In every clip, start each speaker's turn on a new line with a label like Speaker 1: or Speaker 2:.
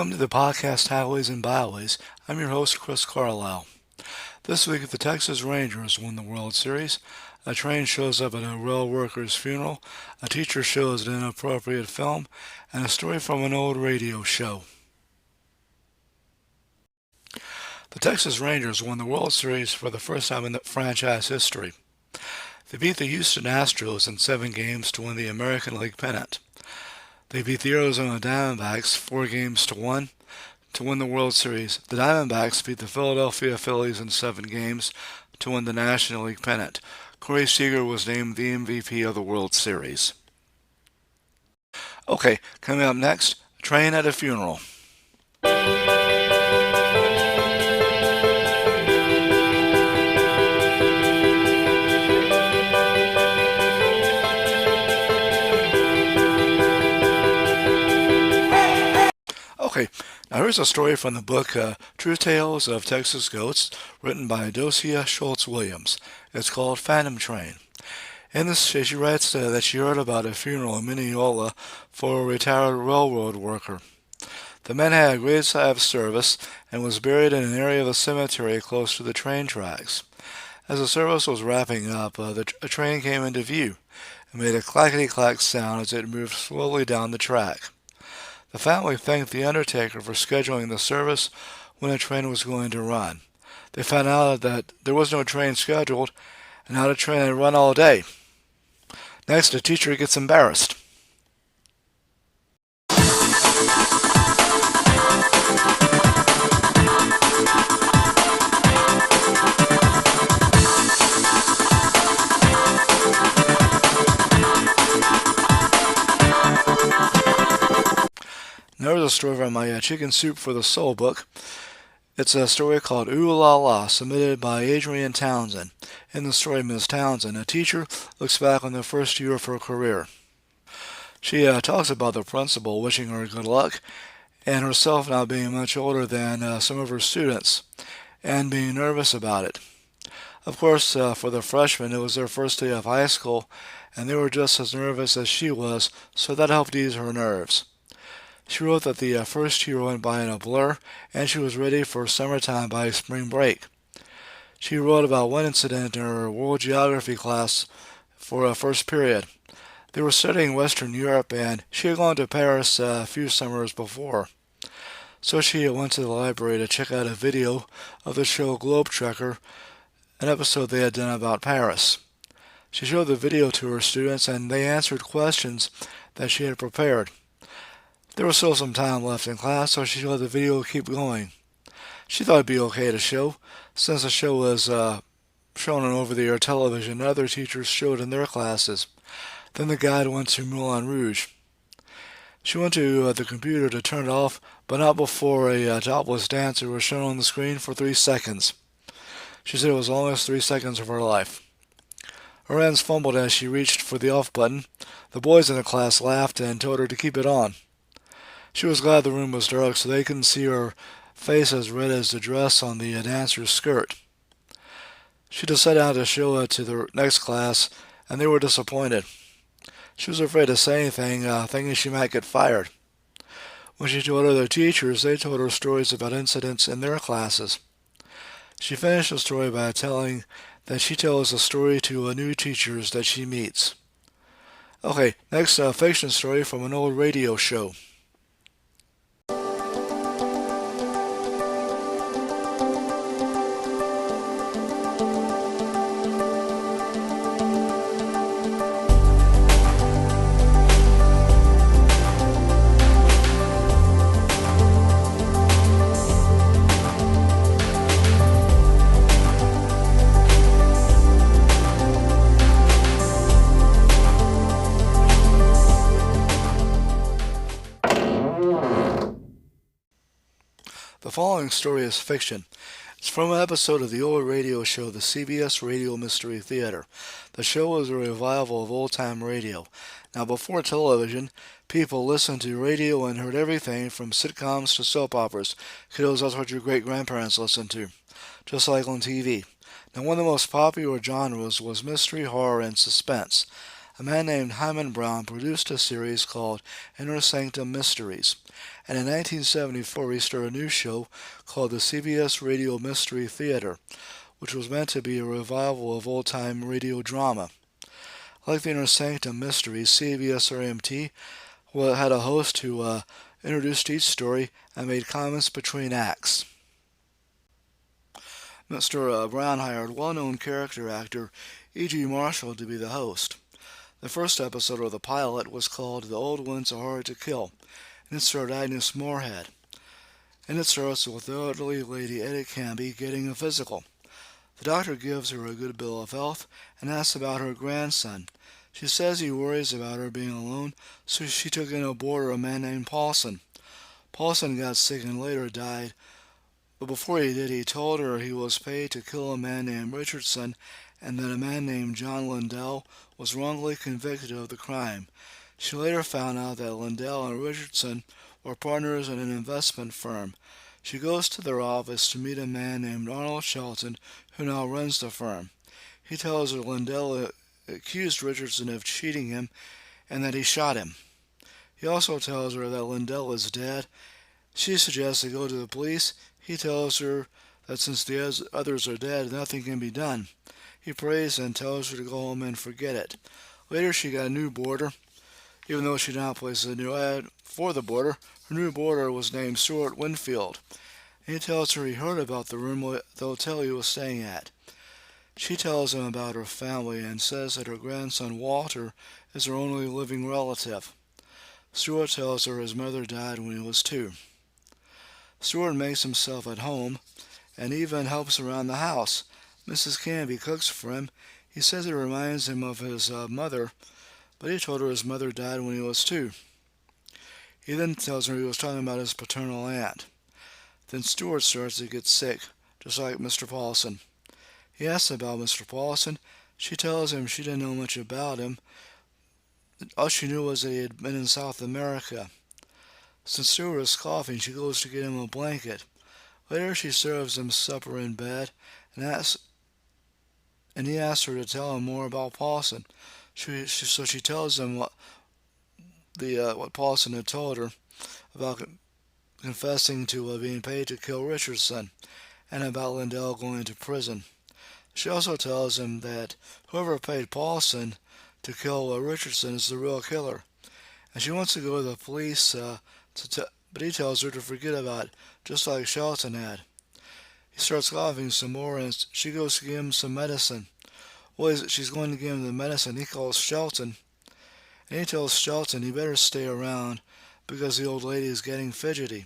Speaker 1: Welcome to the podcast Highways and Byways. I'm your host, Chris Carlisle. This week, the Texas Rangers won the World Series. A train shows up at a rail worker's funeral. A teacher shows an inappropriate film, and a story from an old radio show. The Texas Rangers won the World Series for the first time in the franchise history. They beat the Houston Astros in 7 games to win the American League pennant. They beat the Arizona Diamondbacks 4-1 to win the World Series. The Diamondbacks beat the Philadelphia Phillies in 7 games to win the National League pennant. Corey Seager was named the MVP of the World Series. Okay, coming up next, a train at a funeral. Okay, now here's a story from the book True Tales of Texas Goats, written by Dosia Schultz-Williams. It's called Phantom Train. In this, she writes that she heard about a funeral in Mineola for a retired railroad worker. The man had a graveside service and was buried in an area of the cemetery close to the train tracks. As the service was wrapping up, a train came into view and made a clackety-clack sound as it moved slowly down the track. The family thanked the undertaker for scheduling the service when a train was going to run. They found out that there was no train scheduled, and now the train had run all day. Next, the teacher gets embarrassed. There's a story from my Chicken Soup for the Soul book. It's a story called Ooh La La, submitted by Adrienne Townsend. In the story, Ms. Townsend, a teacher, looks back on the first year of her career. She talks about the principal wishing her good luck, and herself now being much older than some of her students, and being nervous about it. Of course, for the freshmen, it was their first day of high school, and they were just as nervous as she was, so that helped ease her nerves. She wrote that the first year went by in a blur, and she was ready for summertime by spring break. She wrote about one incident in her world geography class for a first period. They were studying Western Europe, and she had gone to Paris a few summers before. So she went to the library to check out a video of the show Globetrotter, an episode they had done about Paris. She showed the video to her students, and they answered questions that she had prepared. There was still some time left in class, so she let the video keep going. She thought it'd be okay to show, since the show was shown on over-the-air television and other teachers showed in their classes. Then the guide went to Moulin Rouge. She went to the computer to turn it off, but not before a topless dancer was shown on the screen for 3 seconds. She said it was the longest 3 seconds of her life. Her hands fumbled as she reached for the off button. The boys in the class laughed and told her to keep it on. She was glad the room was dark so they couldn't see her face as red as the dress on the dancer's skirt. She decided not to show it to the next class, and they were disappointed. She was afraid to say anything, thinking she might get fired. When she told other teachers, they told her stories about incidents in their classes. She finished the story by telling that she tells a story to new teachers that she meets. Okay, next fiction story from an old radio show. The following story is fiction. It's from an episode of the old radio show, the CBS Radio Mystery Theater. The show was a revival of old-time radio. Now, before television, people listened to radio and heard everything from sitcoms to soap operas. Kiddos, that's what your great-grandparents listened to, just like on TV. Now, one of the most popular genres was mystery, horror, and suspense. a man named Hyman Brown produced a series called Inner Sanctum Mysteries, and in 1974 he started a new show called the CBS Radio Mystery Theater, which was meant to be a revival of old-time radio drama. Like the Inner Sanctum Mysteries, CBS RMT had a host who introduced each story and made comments between acts. Mr. Brown hired well-known character actor E.G. Marshall to be the host. The first episode of the pilot was called The Old Ones Are Hard to Kill, and it starred Agnes Moorehead. And it starts with the elderly lady Edith Canby getting a physical. The doctor gives her a good bill of health and asks about her grandson. She says he worries about her being alone, so she took in a boarder, a man named Paulson. Paulson got sick and later died, but before he did, he told her he was paid to kill a man named Richardson and that a man named John Lindell was wrongly convicted of the crime. She later found out that Lindell and Richardson were partners in an investment firm. She goes to their office to meet a man named Arnold Shelton, who now runs the firm. He tells her Lindell accused Richardson of cheating him and that he shot him. He also tells her that Lindell is dead. She suggests they go to the police. He tells her that since the others are dead, nothing can be done. He prays and tells her to go home and forget it. Later she got a new boarder. Even though she did not place a new ad for the boarder, her new boarder was named Stuart Winfield. And he tells her he heard about the room the hotel he was staying at. She tells him about her family and says that her grandson Walter is her only living relative. Stuart tells her his mother died when he was 2. Stuart makes himself at home and even helps around the house. Mrs. Canby cooks for him. He says it reminds him of his mother, but he told her his mother died when he was 2. He then tells her he was talking about his paternal aunt. Then Stuart starts to get sick, just like Mr. Paulson. He asks about Mr. Paulson. She tells him she didn't know much about him. All she knew was that he had been in South America. Since Stuart is coughing, she goes to get him a blanket. Later she serves him supper in bed and he asks her to tell him more about Paulson. So she tells him what Paulson had told her about confessing to being paid to kill Richardson and about Lindell going to prison. She also tells him that whoever paid Paulson to kill Richardson is the real killer. And she wants to go to the police, but he tells her to forget about it, just like Shelton had. He starts coughing some more, and she goes to give him some medicine. She's going to give him the medicine. He calls Shelton, and he tells Shelton he better stay around because the old lady is getting fidgety.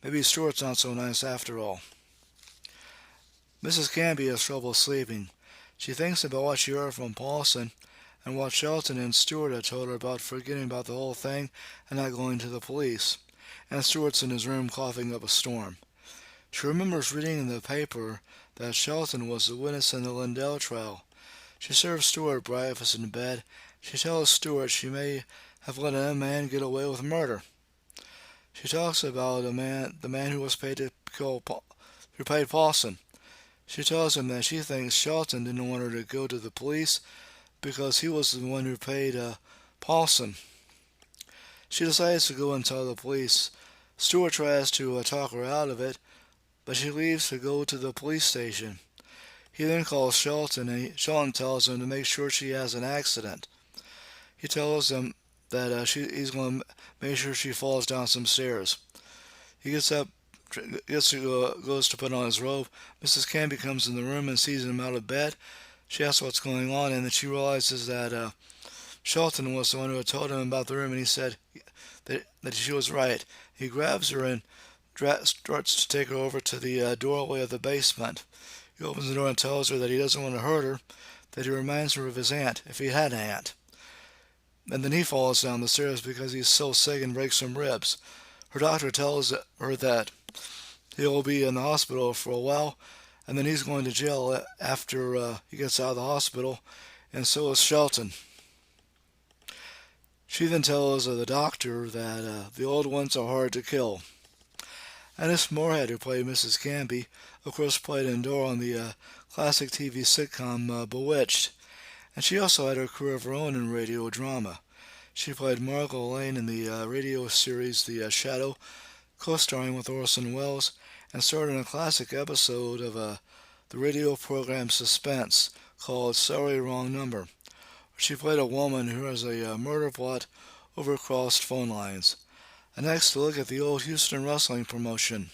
Speaker 1: Maybe Stuart's not so nice after all. Mrs. Canby has trouble sleeping. She thinks about what she heard from Paulson and what Shelton and Stuart had told her about forgetting about the whole thing and not going to the police. And Stuart's in his room coughing up a storm. She remembers reading in the paper that Shelton was the witness in the Lindell trial. She serves Stuart breakfast in bed. She tells Stuart she may have let a man get away with murder. She talks about the man who was paid to who paid Paulson. She tells him that she thinks Shelton didn't want her to go to the police because he was the one who paid Paulson. She decides to go and tell the police. Stuart tries to talk her out of it, but she leaves to go to the police station. He then calls Shelton, and Shelton tells him to make sure she has an accident. He tells him that he's going to make sure she falls down some stairs. He gets up, goes to put on his robe. Mrs. Canby comes in the room and sees him out of bed. She asks what's going on, and then she realizes that Shelton was the one who had told him about the room, and he said that she was right. He grabs her and starts to take her over to the doorway of the basement. He opens the door and tells her that he doesn't want to hurt her, that he reminds her of his aunt, if he had an aunt. And then he falls down the stairs because he's so sick and breaks some ribs. Her doctor tells her that he'll be in the hospital for a while, and then he's going to jail after he gets out of the hospital, and so is Shelton. She then tells the doctor that the old ones are hard to kill. Agnes Moorehead, who played Mrs. Canby, of course played Endora on the classic TV sitcom Bewitched. And she also had a career of her own in radio drama. She played Margot Lane in the radio series The Shadow, co-starring with Orson Welles, and starred in a classic episode of the radio program Suspense called Sorry Wrong Number. She played a woman who has a murder plot over crossed phone lines. And next, look at the old Houston wrestling promotion.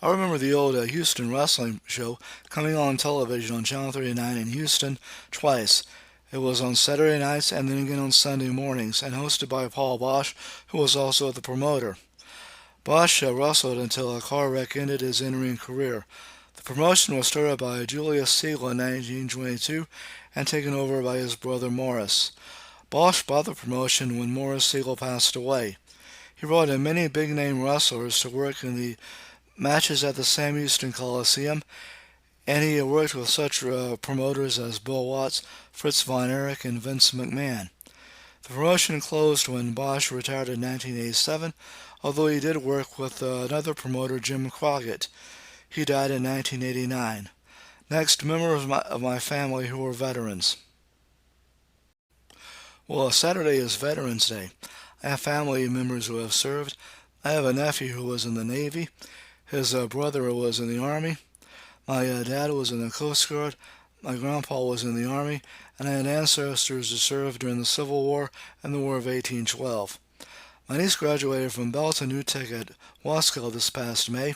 Speaker 1: I remember the old Houston wrestling show coming on television on Channel 39 in Houston twice. It was on Saturday nights and then again on Sunday mornings, and hosted by Paul Bosch, who was also the promoter. Bosch wrestled until a car wreck ended his in-ring career. The promotion was started by Julius Siegel in 1922 and taken over by his brother Morris. Bosch bought the promotion when Morris Siegel passed away. He brought in many big-name wrestlers to work in the matches at the Sam Houston Coliseum, and he worked with such promoters as Bill Watts, Fritz von Erich, and Vince McMahon. The promotion closed when Bosch retired in 1987, although he did work with another promoter, Jim Crockett. He died in 1989. Next, members of my family who are veterans. Well, Saturday is Veterans Day. I have family members who have served. I have a nephew who was in the Navy. His brother was in the Army. My dad was in the Coast Guard. My grandpa was in the Army. And I had ancestors who served during the Civil War and the War of 1812. My niece graduated from Belton UTEC at Wasco this past May.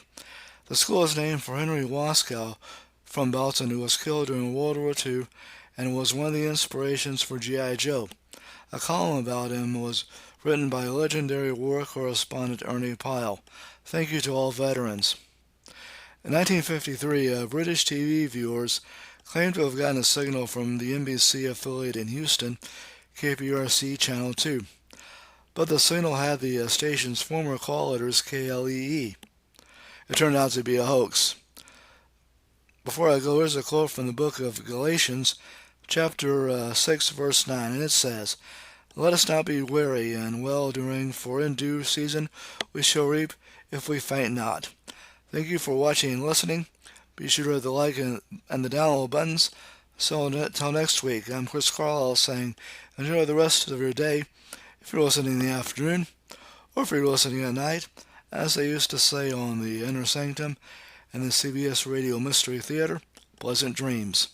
Speaker 1: The school is named for Henry Wasco from Belton, who was killed during World War II and was one of the inspirations for G.I. Joe. A column about him was written by legendary war correspondent Ernie Pyle. Thank you to all veterans. In 1953, British TV viewers claimed to have gotten a signal from the NBC affiliate in Houston, KPRC Channel 2. But the signal had the station's former call letters KLEE. It turned out to be a hoax. Before I go, here's a quote from the book of Galatians, chapter 6, verse 9, and it says, "Let us not be weary in well-doing, for in due season we shall reap if we faint not." Thank you for watching and listening. Be sure to hit the like and the download buttons. So until next week, I'm Chris Carlisle saying enjoy the rest of your day if you're listening in the afternoon, or if you're listening at night, as they used to say on the Inner Sanctum and the CBS Radio Mystery Theater, pleasant dreams.